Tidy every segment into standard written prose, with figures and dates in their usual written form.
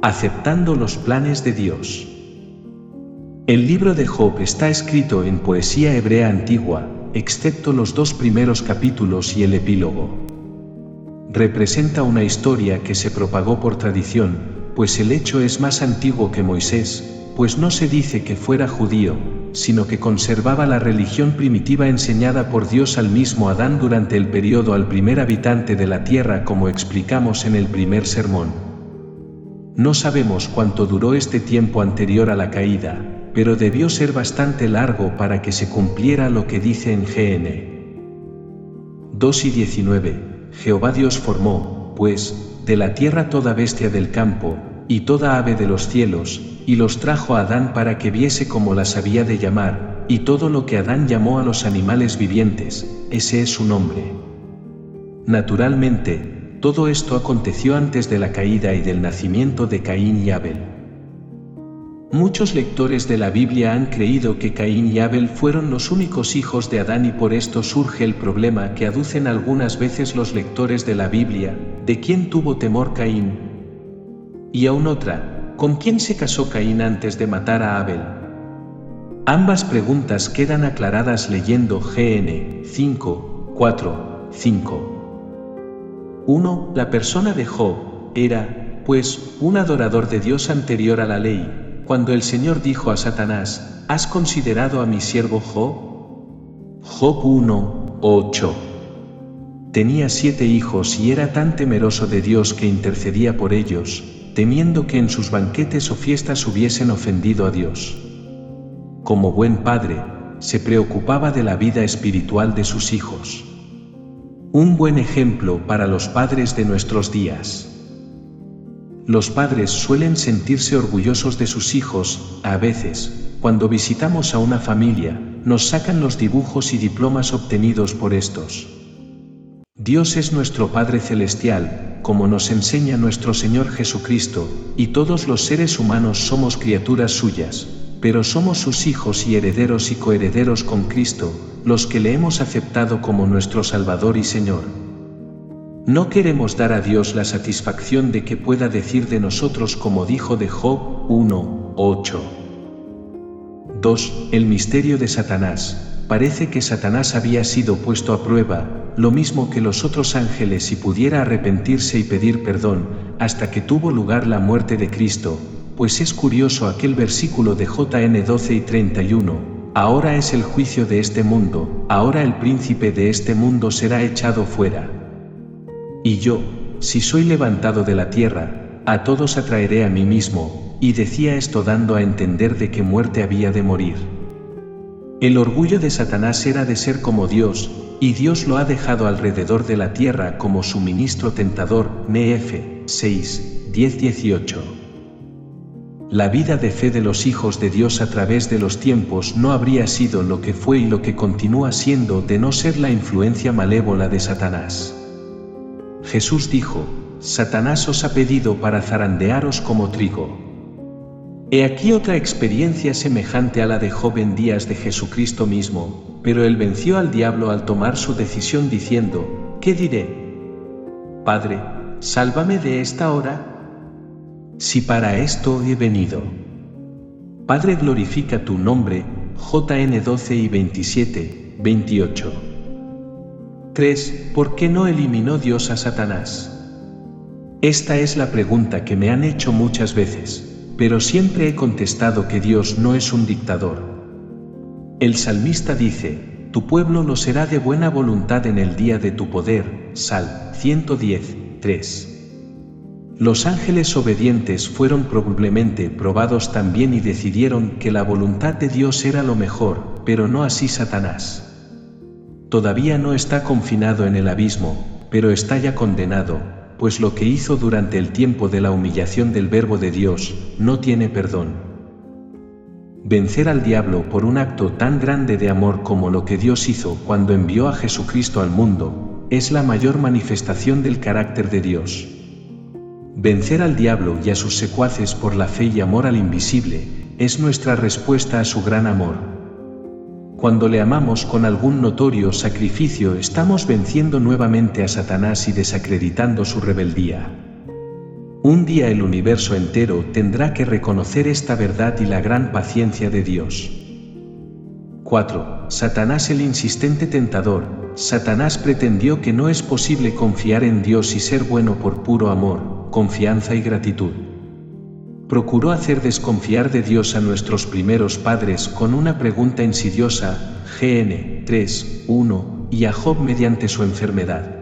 Aceptando los planes de Dios. El libro de Job está escrito en poesía hebrea antigua, excepto los 2 primeros capítulos y el epílogo. Representa una historia que se propagó por tradición, pues el hecho es más antiguo que Moisés, pues no se dice que fuera judío, sino que conservaba la religión primitiva enseñada por Dios al mismo Adán durante el periodo al primer habitante de la tierra, como explicamos en el primer sermón. No sabemos cuánto duró este tiempo anterior a la caída, pero debió ser bastante largo para que se cumpliera lo que dice en GN 2:19, Jehová Dios formó, pues, de la tierra toda bestia del campo, y toda ave de los cielos, y los trajo a Adán para que viese cómo las había de llamar, y todo lo que Adán llamó a los animales vivientes, ese es su nombre. Naturalmente, todo esto aconteció antes de la caída y del nacimiento de Caín y Abel. Muchos lectores de la Biblia han creído que Caín y Abel fueron los únicos hijos de Adán y por esto surge el problema que aducen algunas veces los lectores de la Biblia, ¿de quién tuvo temor Caín? Y aún otra, ¿con quién se casó Caín antes de matar a Abel? Ambas preguntas quedan aclaradas leyendo GN 5:4-5. 1. La persona de Job era, pues, un adorador de Dios anterior a la ley. Cuando el Señor dijo a Satanás, ¿has considerado a mi siervo Job? Job 1:8. Tenía 7 hijos y era tan temeroso de Dios que intercedía por ellos, temiendo que en sus banquetes o fiestas hubiesen ofendido a Dios. Como buen padre, se preocupaba de la vida espiritual de sus hijos. Un buen ejemplo para los padres de nuestros días. Los padres suelen sentirse orgullosos de sus hijos. A veces, cuando visitamos a una familia, nos sacan los dibujos y diplomas obtenidos por estos. Dios es nuestro Padre Celestial, como nos enseña nuestro Señor Jesucristo, y todos los seres humanos somos criaturas suyas, pero somos sus hijos y herederos y coherederos con Cristo, los que le hemos aceptado como nuestro Salvador y Señor. No queremos dar a Dios la satisfacción de que pueda decir de nosotros como dijo de Job 1:8. 2. El misterio de Satanás. Parece que Satanás había sido puesto a prueba, lo mismo que los otros ángeles, y pudiera arrepentirse y pedir perdón, hasta que tuvo lugar la muerte de Cristo, pues es curioso aquel versículo de JN 12:31, ahora es el juicio de este mundo, ahora el príncipe de este mundo será echado fuera. Y yo, si soy levantado de la tierra, a todos atraeré a mí mismo, y decía esto dando a entender de qué muerte había de morir. El orgullo de Satanás era de ser como Dios, y Dios lo ha dejado alrededor de la tierra como su ministro tentador, Nef 6:10-18. La vida de fe de los hijos de Dios a través de los tiempos no habría sido lo que fue y lo que continúa siendo de no ser la influencia malévola de Satanás. Jesús dijo, Satanás os ha pedido para zarandearos como trigo. He aquí otra experiencia semejante a la de Job en días de Jesucristo mismo, pero él venció al diablo al tomar su decisión diciendo, ¿qué diré? Padre, sálvame de esta hora. Si para esto he venido. Padre, glorifica tu nombre. JN 12:27-28. 3. ¿Por qué no eliminó Dios a Satanás? Esta es la pregunta que me han hecho muchas veces, pero siempre he contestado que Dios no es un dictador. El salmista dice, tu pueblo lo será de buena voluntad en el día de tu poder, Sal 110:3. Los ángeles obedientes fueron probablemente probados también y decidieron que la voluntad de Dios era lo mejor, pero no así Satanás. Todavía no está confinado en el abismo, pero está ya condenado, pues lo que hizo durante el tiempo de la humillación del Verbo de Dios, no tiene perdón. Vencer al diablo por un acto tan grande de amor como lo que Dios hizo cuando envió a Jesucristo al mundo, es la mayor manifestación del carácter de Dios. Vencer al diablo y a sus secuaces por la fe y amor al invisible, es nuestra respuesta a su gran amor. Cuando le amamos con algún notorio sacrificio, estamos venciendo nuevamente a Satanás y desacreditando su rebeldía. Un día el universo entero tendrá que reconocer esta verdad y la gran paciencia de Dios. 4. Satanás el insistente tentador. Satanás pretendió que no es posible confiar en Dios y ser bueno por puro amor, confianza y gratitud. Procuró hacer desconfiar de Dios a nuestros primeros padres con una pregunta insidiosa, Gn. 3:1, y a Job mediante su enfermedad.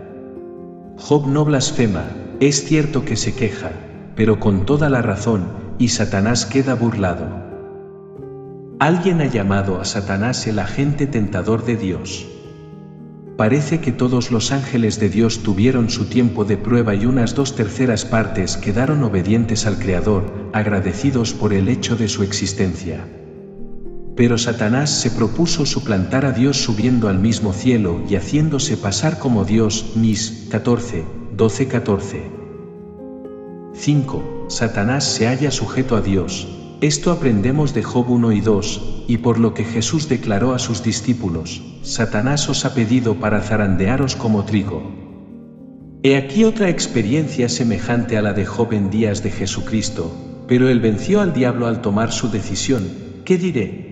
Job no blasfema, es cierto que se queja, pero con toda la razón, y Satanás queda burlado. Alguien ha llamado a Satanás el agente tentador de Dios. Parece que todos los ángeles de Dios tuvieron su tiempo de prueba y unas 2/3 partes quedaron obedientes al Creador, agradecidos por el hecho de su existencia. Pero Satanás se propuso suplantar a Dios subiendo al mismo cielo y haciéndose pasar como Dios. Mis 14:12-14. 5. Satanás se halla sujeto a Dios. Esto aprendemos de Job 1 y 2, y por lo que Jesús declaró a sus discípulos: Satanás os ha pedido para zarandearos como trigo. He aquí otra experiencia semejante a la de Job en días de Jesucristo, pero él venció al diablo al tomar su decisión. ¿Qué diré?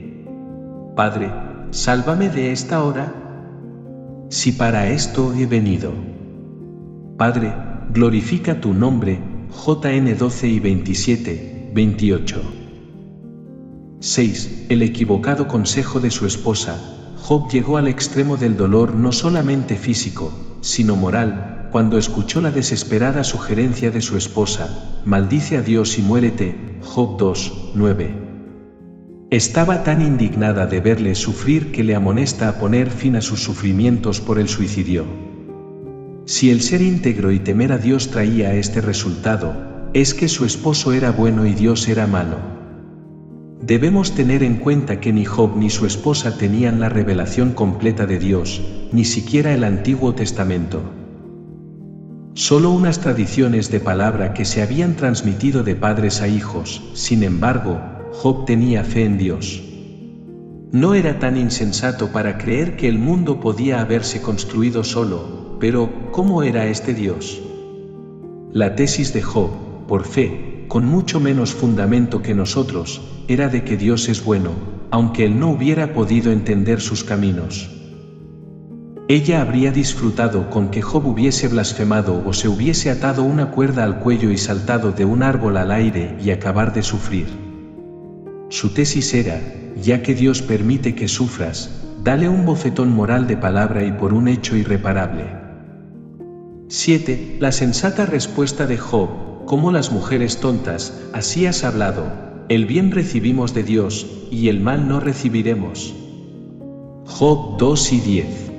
Padre, sálvame de esta hora. Si para esto he venido. Padre, glorifica tu nombre. JN 12 y 27-28. 6. El equivocado consejo de su esposa. Job llegó al extremo del dolor no solamente físico, sino moral, cuando escuchó la desesperada sugerencia de su esposa: maldice a Dios y muérete. Job 2:9. Estaba tan indignada de verle sufrir que le amonesta a poner fin a sus sufrimientos por el suicidio. Si el ser íntegro y temer a Dios traía este resultado, es que su esposo era bueno y Dios era malo. Debemos tener en cuenta que ni Job ni su esposa tenían la revelación completa de Dios, ni siquiera el Antiguo Testamento. Solo unas tradiciones de palabra que se habían transmitido de padres a hijos. Sin embargo, Job tenía fe en Dios. No era tan insensato para creer que el mundo podía haberse construido solo, pero ¿cómo era este Dios? La tesis de Job, por fe, con mucho menos fundamento que nosotros, era de que Dios es bueno, aunque él no hubiera podido entender sus caminos. Ella habría disfrutado con que Job hubiese blasfemado o se hubiese atado una cuerda al cuello y saltado de un árbol al aire y acabar de sufrir. Su tesis era: ya que Dios permite que sufras, dale un bofetón moral de palabra y por un hecho irreparable. 7. La sensata respuesta de Job: como las mujeres tontas, así has hablado, el bien recibimos de Dios, y el mal no recibiremos. Job 2 y 10.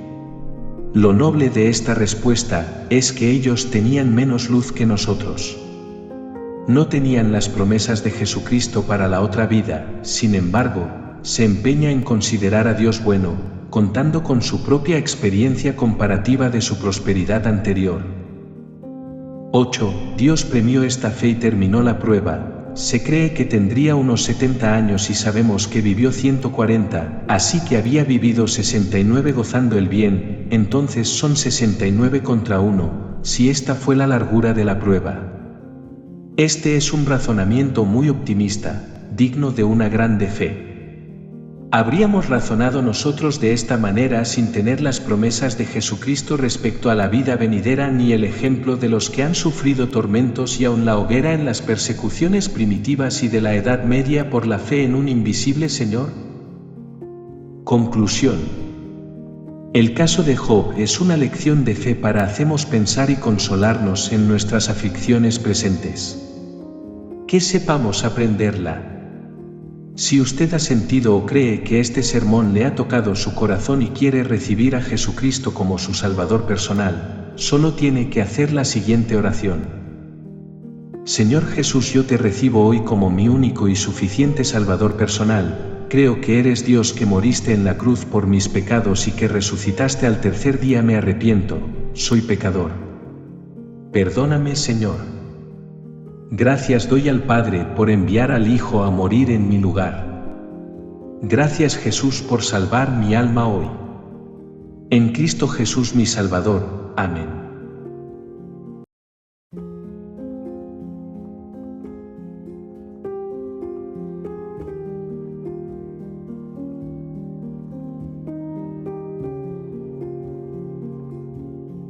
Lo noble de esta respuesta es que ellos tenían menos luz que nosotros. No tenían las promesas de Jesucristo para la otra vida, sin embargo, se empeña en considerar a Dios bueno, contando con su propia experiencia comparativa de su prosperidad anterior. 8. Dios premió esta fe y terminó la prueba. Se cree que tendría unos 70 años y sabemos que vivió 140, así que había vivido 69 gozando el bien, entonces son 69 contra 1, si esta fue la largura de la prueba. Este es un razonamiento muy optimista, digno de una grande fe. ¿Habríamos razonado nosotros de esta manera sin tener las promesas de Jesucristo respecto a la vida venidera ni el ejemplo de los que han sufrido tormentos y aun la hoguera en las persecuciones primitivas y de la Edad Media por la fe en un invisible Señor? Conclusión. El caso de Job es una lección de fe para hacernos pensar y consolarnos en nuestras aflicciones presentes. Que sepamos aprenderla. Si usted ha sentido o cree que este sermón le ha tocado su corazón y quiere recibir a Jesucristo como su Salvador personal, solo tiene que hacer la siguiente oración. Señor Jesús, yo te recibo hoy como mi único y suficiente Salvador personal. Creo que eres Dios, que moriste en la cruz por mis pecados y que resucitaste al tercer día. Me arrepiento, soy pecador. Perdóname, Señor. Gracias doy al Padre por enviar al Hijo a morir en mi lugar. Gracias, Jesús, por salvar mi alma hoy. En Cristo Jesús mi Salvador. Amén.